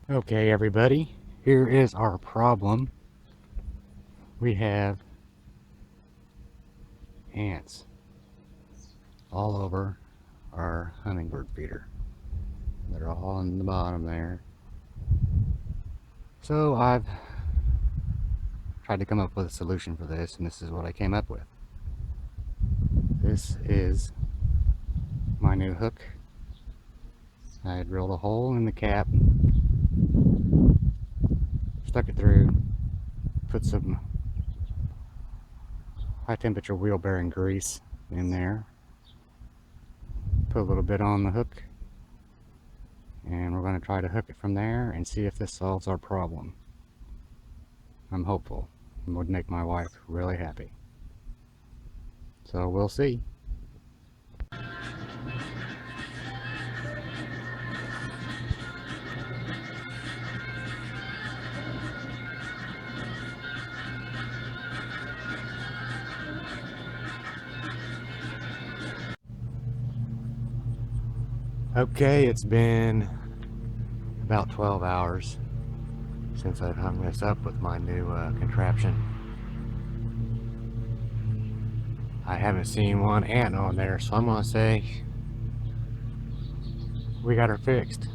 Okay, everybody, here is our problem. We have ants all over our hummingbird feeder. They're all on the bottom there. So I've tried to come up with a solution for this, and this is what I came up with. This is my new hook. I drilled a hole in the cap, stuck it through, put some high temperature wheel bearing grease in there, put a little bit on the hook, and we're going to try to hook it from there and see if this solves our problem. I'm hopeful. It would make my wife really happy. So we'll see. Okay, it's been about 12 hours since I've hung this up with my new contraption. I haven't seen one ant on there, so I'm gonna say we got her fixed.